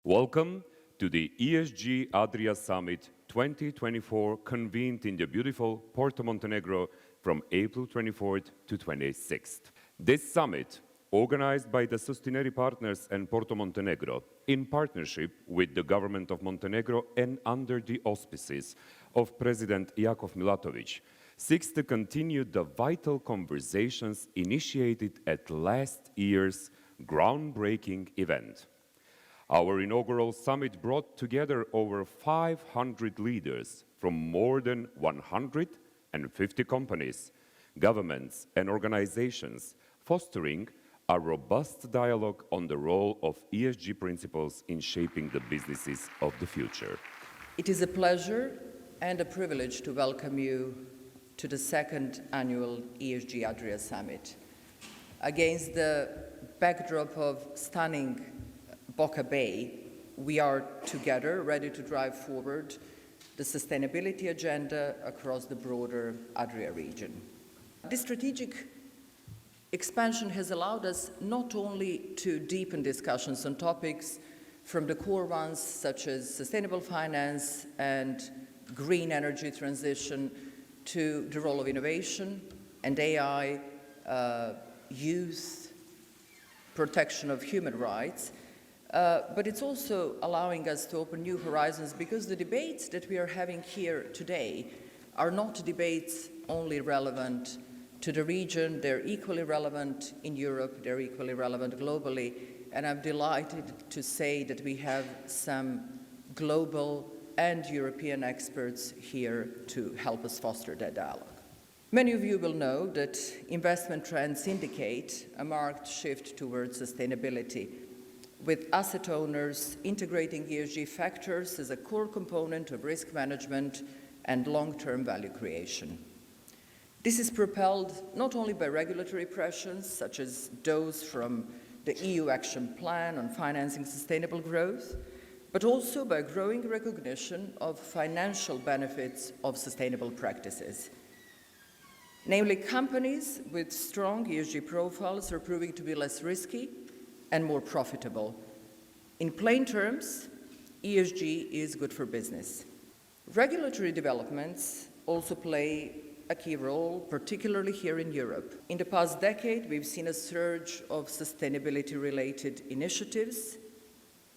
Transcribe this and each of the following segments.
Welcome to the ESG Adria Summit 2024, convened in the beautiful Porto Montenegro from April 24th to 26th. This summit, organized by the Sustineri partners and Porto Montenegro, in partnership with the Government of Montenegro and under the auspices of President Jakov Milatović, seeks to continue the vital conversations initiated at last year's groundbreaking event. Our inaugural summit brought together over 500 leaders from more than 150 companies, governments, and organizations, fostering a robust dialogue on the role of ESG principles in shaping the businesses of the future. It is a pleasure and a privilege to welcome you to the second annual ESG Adria Summit. Against the backdrop of stunning Boca Bay, we are together ready to drive forward the sustainability agenda across the broader Adria region. This strategic expansion has allowed us not only to deepen discussions on topics from the core ones such as sustainable finance and green energy transition to the role of innovation and AI, youth, protection of human rights, but it's also allowing us to open new horizons, because the debates that we are having here today are not debates only relevant to the region. They're equally relevant in Europe, they're equally relevant globally, and I'm delighted to say that we have some global and European experts here to help us foster that dialogue. Many of you will know that investment trends indicate a marked shift towards sustainability, with asset owners integrating ESG factors as a core component of risk management and long-term value creation. This is propelled not only by regulatory pressures, such as those from the EU Action Plan on financing sustainable growth, but also by growing recognition of financial benefits of sustainable practices. Namely, companies with strong ESG profiles are proving to be less risky and more profitable. In plain terms, ESG is good for business. Regulatory developments also play a key role, particularly here in Europe. In the past decade, we've seen a surge of sustainability-related initiatives,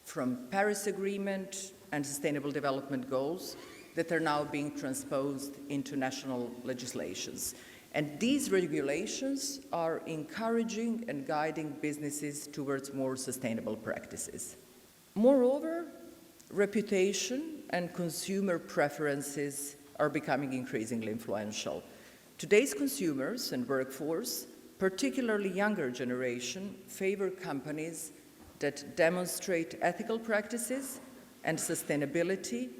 from Paris Agreement and Sustainable Development Goals, that are now being transposed into national legislations. And these regulations are encouraging and guiding businesses towards more sustainable practices. Moreover, reputation and consumer preferences are becoming increasingly influential. Today's consumers and workforce, particularly younger generation, favor companies that demonstrate ethical practices and sustainability,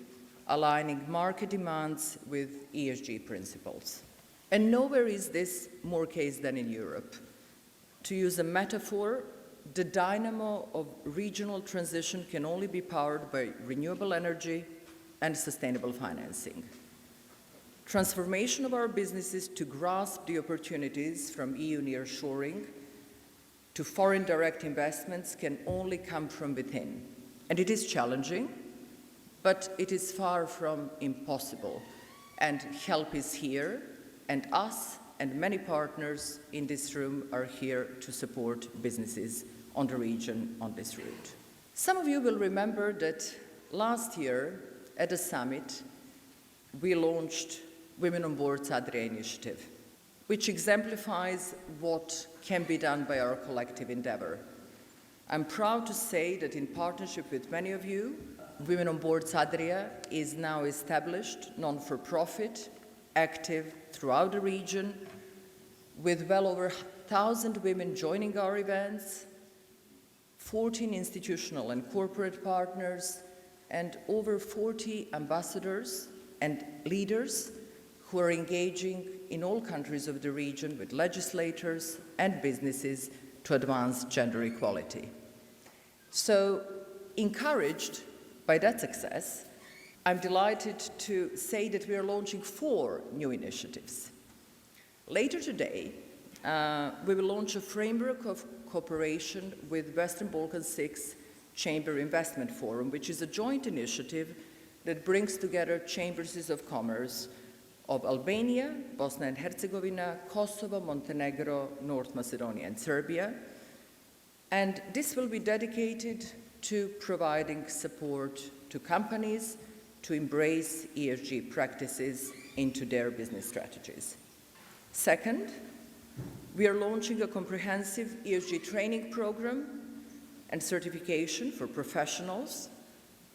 aligning market demands with ESG principles. And nowhere is this more case than in Europe. To use a metaphor, the dynamo of regional transition can only be powered by renewable energy and sustainable financing. Transformation of our businesses to grasp the opportunities from EU nearshoring to foreign direct investments can only come from within. And it is challenging, but it is far from impossible. And help is here. And us and many partners in this room are here to support businesses on the region on this route. Some of you will remember that last year at the summit, we launched Women on Board's Adria initiative, which exemplifies what can be done by our collective endeavor. I'm proud to say that in partnership with many of you, Women on Board's Adria is now established, non-for-profit, active throughout the region, with well over 1,000 women joining our events, 14 institutional and corporate partners, and over 40 ambassadors and leaders who are engaging in all countries of the region with legislators and businesses to advance gender equality. So, encouraged by that success, I'm delighted to say that we are launching 4 new initiatives. Later today, we will launch a framework of cooperation with Western Balkan 6 Chamber Investment Forum, which is a joint initiative that brings together chambers of commerce of Albania, Bosnia and Herzegovina, Kosovo, Montenegro, North Macedonia, and Serbia. And this will be dedicated to providing support to companies to embrace ESG practices into their business strategies. Second, we are launching a comprehensive ESG training program and certification for professionals,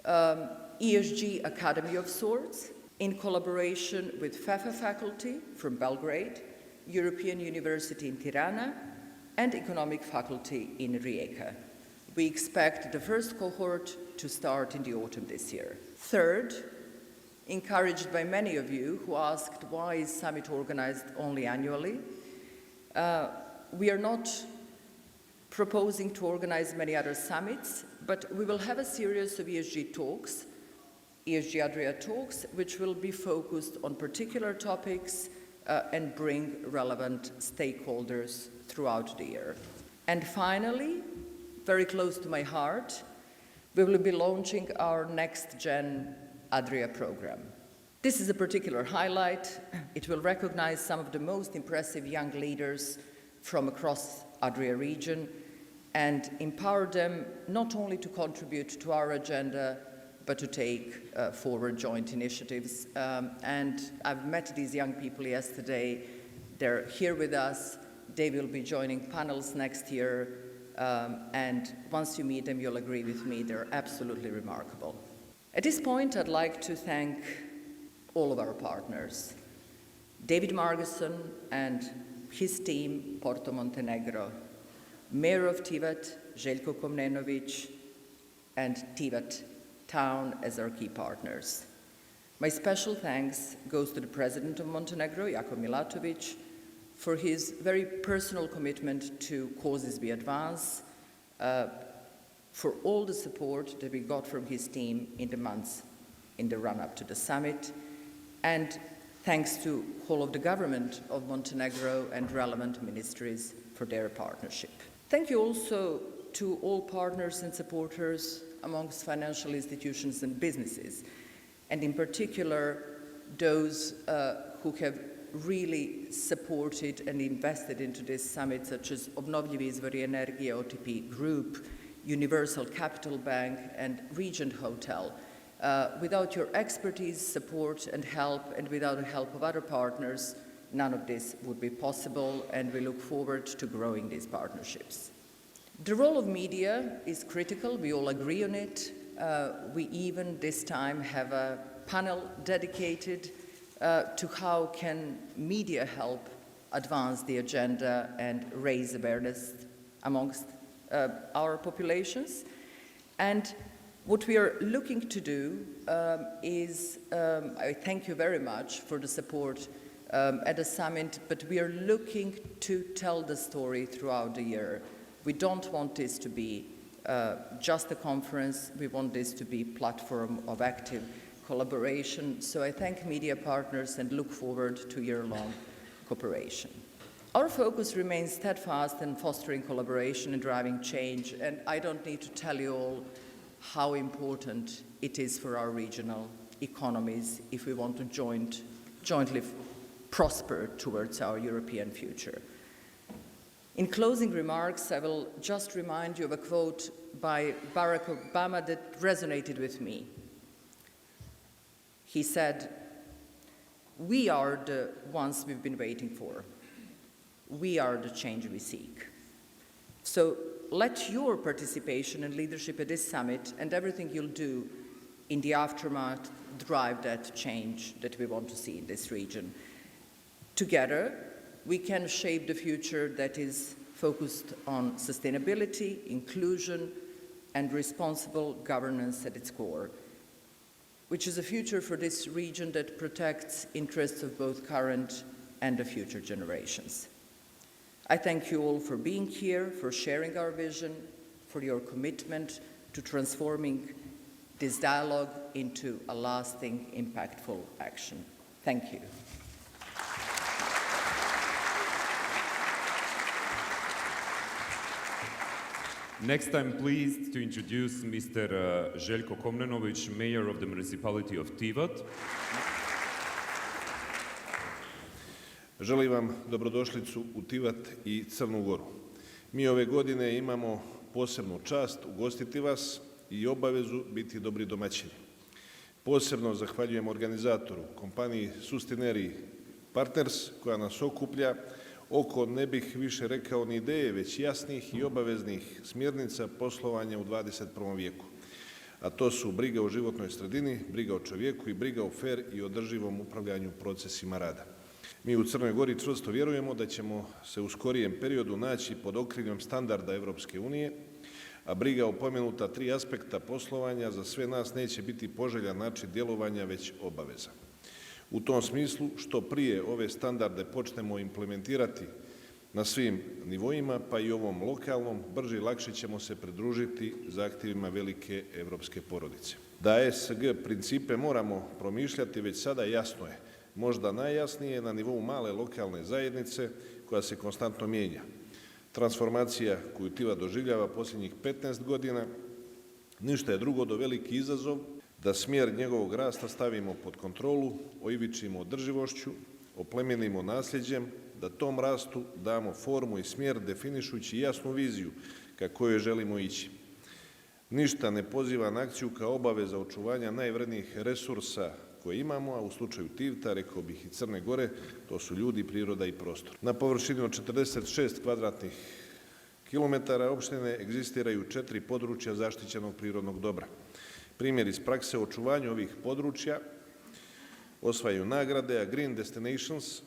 ESG Academy of sorts, in collaboration with FEFA faculty from Belgrade, European University in Tirana, and Economic faculty in Rijeka. We expect the first cohort to start in the autumn this year. Third, encouraged by many of you who asked why is Summit organized only annually, we are not proposing to organize many other summits, but we will have a series of ESG talks, ESG Adria talks, which will be focused on particular topics and bring relevant stakeholders throughout the year. And finally, very close to my heart, we will be launching our next-gen Adria program. This is a particular highlight. It will recognize some of the most impressive young leaders from across Adria region and empower them not only to contribute to our agenda, but to take forward joint initiatives. And I've met these young people yesterday. They're here with us. They will be joining panels next year. And once you meet them, you'll agree with me, they're absolutely remarkable. At this point, I'd like to thank all of our partners. David Margason and his team, Porto Montenegro, Mayor of Tivat, Željko Komnenović, and Tivat Town as our key partners. My special thanks goes to the President of Montenegro, Jakov Milatović, for his very personal commitment to causes we advance, for all the support that we got from his team in the months in the run-up to the summit, and thanks to all of the Government of Montenegro and relevant ministries for their partnership. Thank you also to all partners and supporters amongst financial institutions and businesses, and in particular, those who have really supported and invested into this summit, such as Obnovljivi izvori energije, OTP Group, Universal Capital Bank, and Regent Hotel. Without your expertise, support, and help, and without the help of other partners, none of this would be possible, and we look forward to growing these partnerships. The role of media is critical. We all agree on it. We even this time have a panel dedicated to how can media help advance the agenda and raise awareness amongst our populations. And what we are looking to do is, I thank you very much for the support at the summit, but we are looking to tell the story throughout the year. We don't want this to be just a conference. We want this to be a platform of active collaboration. So I thank media partners and look forward to year-long cooperation. Our focus remains steadfast in fostering collaboration and driving change, and I don't need to tell you all how important it is for our regional economies if we want to jointly prosper towards our European future. In closing remarks, I will just remind you of a quote by Barack Obama that resonated with me. He said, "We are the ones we've been waiting for. We are the change we seek." So let your participation and leadership at this summit and everything you'll do in the aftermath drive that change that we want to see in this region. Together, we can shape the future that is focused on sustainability, inclusion, and responsible governance at its core, which is a future for this region that protects interests of both current and the future generations. I thank you all for being here, for sharing our vision, for your commitment to transforming this dialogue into a lasting, impactful action. Thank you. Next, I'm pleased to introduce Mr. Željko Komnenović, Mayor of the Municipality of Tivat. Želim vam dobrodošlicu u Tivat i Crnu Goru. Mi ove godine imamo posebnu čast ugostiti vas i obavezu biti dobri domaćini. Posebno zahvaljujem organizatoru, kompaniji Sustineri Partners, koja nas okuplja oko, ne bih više rekao ni ideje, već jasnih i obaveznih smjernica poslovanja u 21. vijeku. A to su briga o životnoj sredini, briga o čovjeku i briga o fer i održivom upravljanju procesima rada. Mi u Crnoj Gori čvrsto vjerujemo da ćemo se u skorijem periodu naći pod okriljem standarda Evropske unije, a briga o pomenuta 3 aspekta poslovanja za sve nas neće biti poželjan način djelovanja, već obaveza. U tom smislu, što prije ove standarde počnemo implementirati na svim nivoima, pa i ovom lokalnom, brže i lakše ćemo se pridružiti zahtjevima velike evropske porodice. Da ESG principe moramo promišljati već sada jasno je, možda najjasnije na nivou male lokalne zajednice koja se konstantno mijenja. Transformacija koju Tivat doživljava posljednjih 15 godina ništa je drugo do veliki izazov da smjer njegovog rasta stavimo pod kontrolu, oivičimo održivošću, oplemenimo nasljeđem, da tom rastu damo formu i smjer definišući jasnu viziju ka kojoj želimo ići. Ništa ne poziva na akciju kao obaveza očuvanja najvrednijih resursa koje imamo, a u slučaju Tivata, rekao bih i Crne Gore, to su ljudi, priroda i prostor. Na površini od 46 kvadratnih kilometara opštine egzistiraju 4 područja zaštićenog prirodnog dobra. Primjer iz prakse o očuvanju ovih područja osvajaju nagrade, a Green Destinations,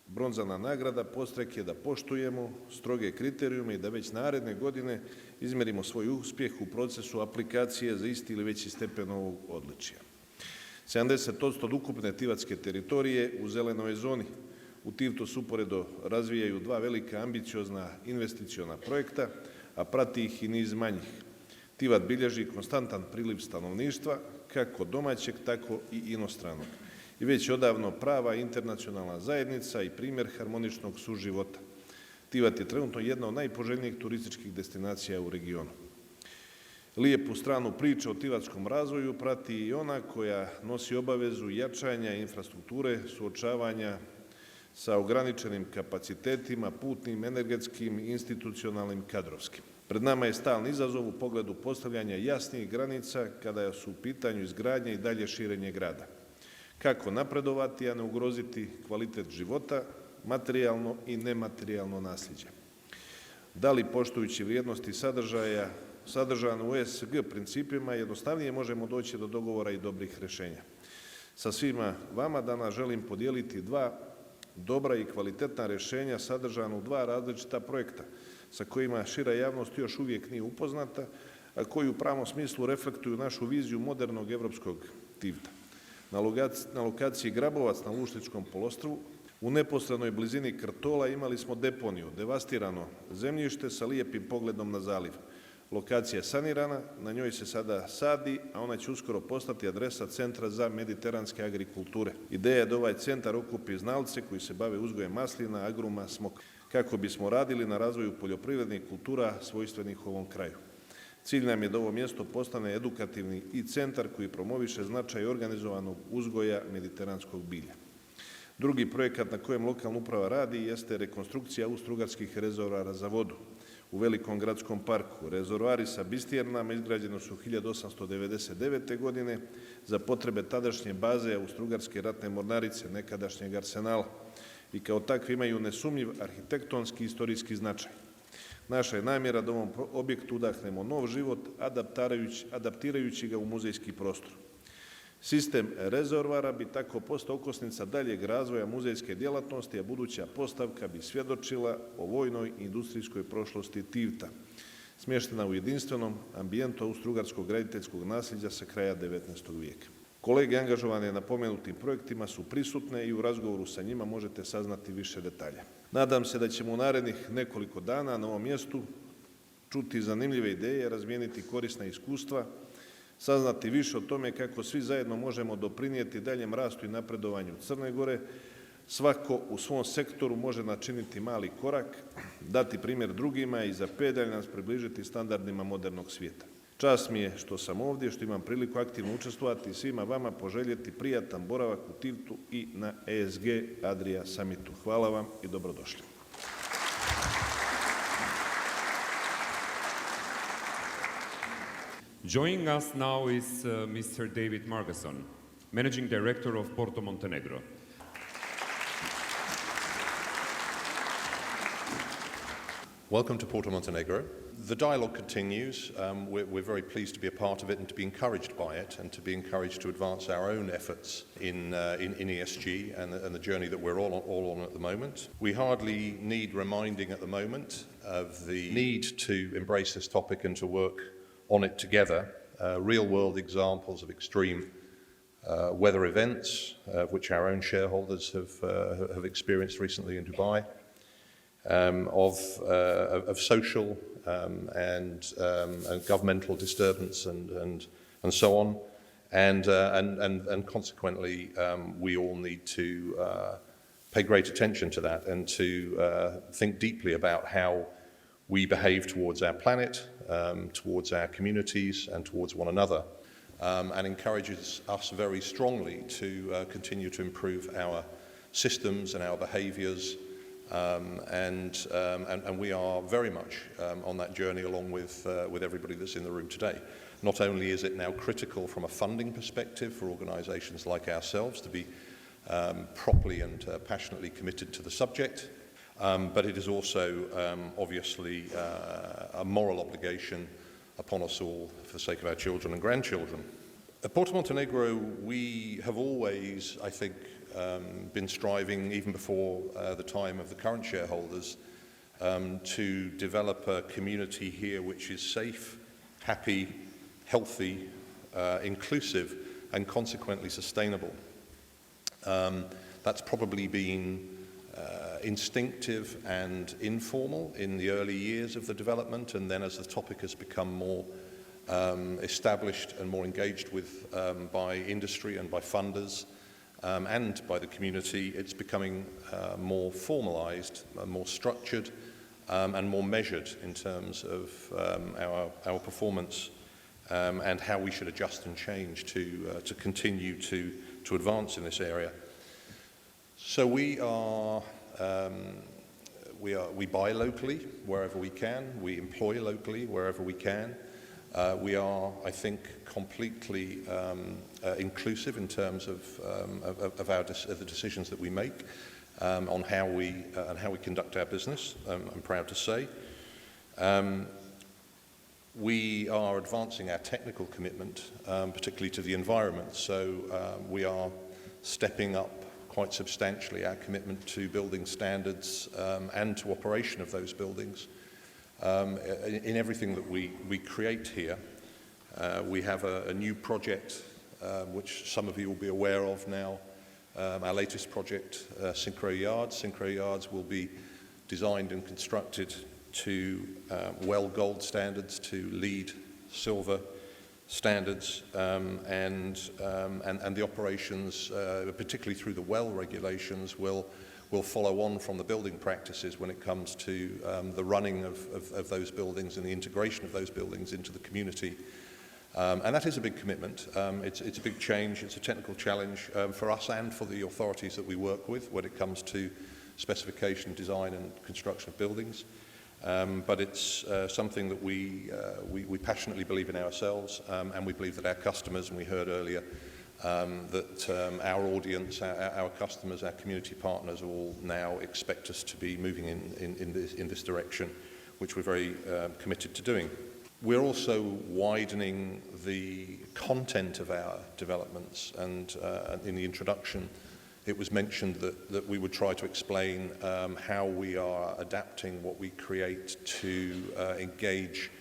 bronzana nagrada, podstrek je da poštujemo stroge kriterijume i da već naredne godine izmerimo svoj uspjeh u procesu aplikacije za isti ili veći stepen ovog odličja. 70% od ukupne tivatske teritorije u zelenoj zoni. U Tivatu se uporedo razvijaju 2 velika ambiciozna investiciona projekta, a prati ih i niz manjih. Tivat bilježi konstantan priliv stanovništva, kako domaćeg, tako i inostranog. I već odavno prava internacionalna zajednica i primjer harmoničnog suživota. Tivat je trenutno jedna od najpoželjnijih turističkih destinacija u regionu. Lijepu stranu priče o tivatskom razvoju prati i ona koja nosi obavezu jačanja infrastrukture, suočavanja sa ograničenim kapacitetima, putnim, energetskim, institucionalnim, kadrovskim. Pred nama je stalni izazov u pogledu postavljanja jasnih granica kada su u pitanju izgradnje i dalje širenje grada. Kako napredovati, a ne ugroziti kvalitet života, materijalno i nematerijalno nasljeđe. Da li poštujući vrijednosti sadržaja sadržano u ESG principima, jednostavnije možemo doći do dogovora i dobrih rješenja. Sa svima vama danas želim podijeliti 2 dobra i kvalitetna rješenja sadržana u 2 različita projekta sa kojima šira javnost još uvijek nije upoznata, a koji u pravom smislu reflektuju našu viziju modernog evropskog Tivata. Na lokaciji Grabovac na Luštičkom poluostrvu, u neposrednoj blizini Krtola imali smo deponiju, devastirano zemljište sa lijepim pogledom na zaliv. Lokacija je sanirana, na njoj se sada sadi, a ona će uskoro postati adresa Centra za mediteranske agrikulture. Ideja je da ovaj centar okupi znalce koji se bave uzgojem maslina, agruma, smoka, kako bismo radili na razvoju poljoprivrednih kultura svojstvenih ovom kraju. Cilj nam je da ovo mjesto postane edukativni i centar koji promoviše značaj organizovanog uzgoja mediteranskog bilja. Drugi projekat na kojem lokalna uprava radi jeste rekonstrukcija austrougarskih rezervoara za vodu u velikom gradskom parku. Rezervoari sa bistijernama izgrađeni su 1899. godine za potrebe tadašnje baze austrougarske ratne mornarice, nekadašnjeg arsenala, i kao takvi imaju nesumnjiv arhitektonski i istorijski značaj. Naša je namjera da ovom objektu udahnemo nov život, adaptirajući ga u muzejski prostor. Sistem rezervoara bi tako postao okosnica daljeg razvoja muzejske djelatnosti, a buduća postavka bi svjedočila o vojnoj i industrijskoj prošlosti Tivata, smještena u jedinstvenom ambijentu austrougarskog graditeljskog nasljeđa sa kraja 19. vijeka. Kolege angažovane na pomenutim projektima su prisutne i u razgovoru sa njima možete saznati više detalja. Nadam se da ćemo u narednih nekoliko dana na ovom mjestu čuti zanimljive ideje, razmijeniti korisna iskustva, saznati više o tome kako svi zajedno možemo doprinijeti daljem rastu i napredovanju Crne Gore, Svako u svom sektoru može načiniti mali korak, dati primjer drugima i za 5 dana nas približiti standardima modernog svijeta. Čast mi je što sam ovdje, što imam priliku aktivno učestvovati i svima vama poželjeti prijatan boravak u Tivetu i na ESG Adria Summitu. Hvala vam i dobrodošli. Joining us now is Mr. David Margason, Managing Director of Porto Montenegro. Welcome to Porto Montenegro. The dialogue continues. We're very pleased to be a part of it and to be encouraged by it and to be encouraged to advance our own efforts in ESG and the journey that we're all on at the moment. We hardly need reminding at the moment of the need to embrace this topic and to work on it together. Real-world examples of extreme weather events, which our own shareholders have experienced recently in Dubai, of social and governmental disturbance and so on, and consequently we all need to pay great attention to that and to think deeply about how we behave towards our planet, towards our communities and towards one another, and encourages us very strongly to continue to improve our systems and our behaviours. And we are very much on that journey along with everybody that's in the room today. Not only is it now critical from a funding perspective for organisations like ourselves to be properly and passionately committed to the subject, but it is also obviously a moral obligation upon us all for the sake of our children and grandchildren. At Porto Montenegro, we have always, I think, been striving, even before the time of the current shareholders, to develop a community here which is safe, happy, healthy, inclusive, and consequently sustainable. That's probably been instinctive and informal in the early years of the development, and then as the topic has become more established and more engaged with by industry and by funders, and by the community, it's becoming more formalised, more structured, and more measured in terms of our performance and how we should adjust and change to continue to advance in this area. So we buy locally wherever we can. We employ locally wherever we can. We are, I think, completely inclusive in terms of the decisions that we make on how we conduct our business. I'm proud to say. We are advancing our technical commitment, particularly to the environment. So we are stepping up quite substantially our commitment to building standards and to operation of those buildings. In everything that we create here. We have a new project which some of you will be aware of now, our latest project, Synchro Yards. Synchro Yards will be designed and constructed to WELL Gold standards, to LEED Silver standards, and the operations, particularly through the WELL regulations, will follow on from the building practices when it comes to the running of those buildings and the integration of those buildings into the community. And that is a big commitment. It's a big change. It's a technical challenge for us and for the authorities that we work with when it comes to specification, design and construction of buildings. But it's something that we passionately believe in ourselves, and we believe that our customers, and we heard earlier, that our audience, our customers, our community partners all now expect us to be moving in this direction, which we're very committed to doing. We're also widening the content of our developments, and in the introduction it was mentioned that we would try to explain how we are adapting what we create to engage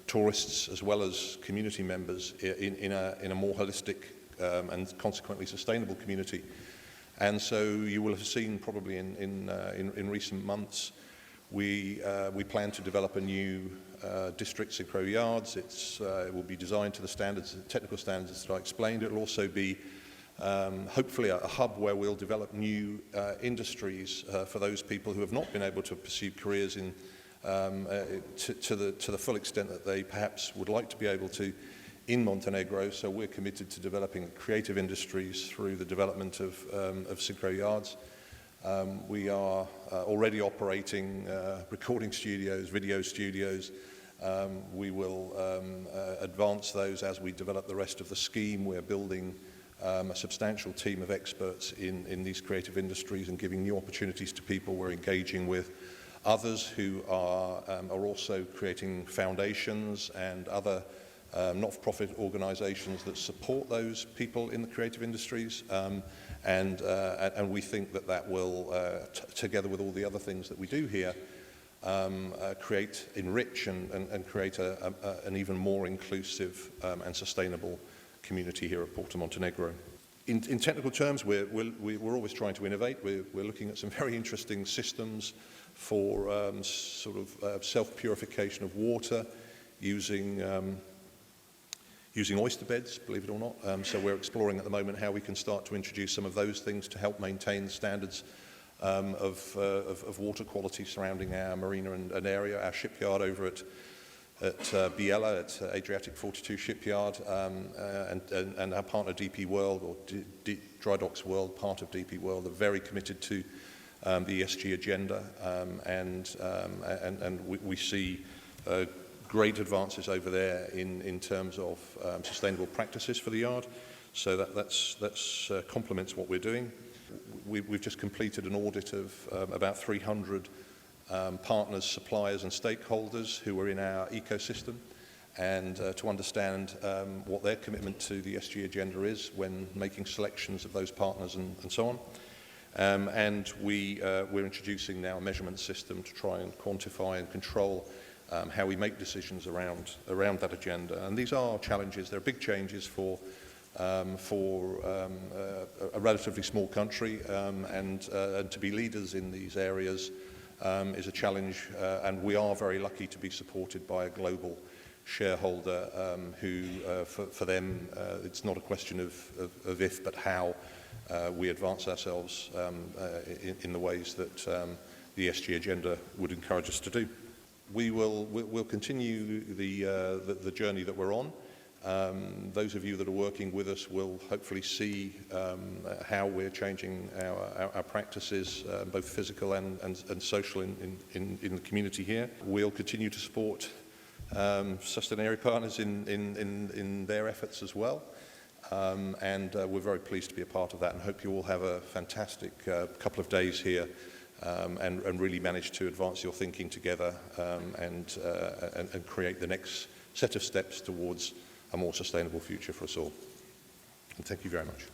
tourists as well as community members in a more holistic and consequently sustainable community. And so you will have seen probably in recent months we plan to develop a new district, Synchro Yards. It will be designed to the standards, the technical standards that I explained. It will also be hopefully a hub where we'll develop new industries for those people who have not been able to pursue careers in to the full extent that they perhaps would like to be able to in Montenegro. So we're committed to developing creative industries through the development of synchro yards. We are already operating recording studios, video studios. We will advance those as we develop the rest of the scheme. We're building a substantial team of experts in these creative industries and giving new opportunities to people. We're engaging with others who are also creating foundations and other not-for-profit organisations that support those people in the creative industries. And we think that will, together with all the other things that we do here, enrich and create an even more inclusive and sustainable community here at Porto Montenegro. In technical terms, we're always trying to innovate. We're looking at some very interesting systems for self-purification of water using oyster beds, believe it or not. So we're exploring at the moment how we can start to introduce some of those things to help maintain standards of water quality surrounding our marina and area. Our shipyard over at Biella, at Adriatic 42 shipyard, and our partner DP World, or Dry Docks World, part of DP World, are very committed to the ESG agenda, and we see great advances over there in terms of sustainable practices for the yard. So that's complements what we're doing. We've just completed an audit of about 300 partners, suppliers and stakeholders who are in our ecosystem, and to understand what their commitment to the ESG agenda is when making selections of those partners and so on. And we're introducing now a measurement system to try and quantify and control how we make decisions around that agenda. And these are challenges. They're big changes for a relatively small country, and to be leaders in these areas is a challenge, and we are very lucky to be supported by a global shareholder who, for them, it's not a question of if, but how we advance ourselves in the ways that the ESG agenda would encourage us to do. We'll continue the journey that we're on. Those of you that are working with us will hopefully see how we're changing our practices, both physical and social in the community here. We'll continue to support Sustineri partners in their efforts as well. And we're very pleased to be a part of that, and hope you all have a fantastic couple of days here and really manage to advance your thinking together and create the next set of steps towards a more sustainable future for us all. And thank you very much.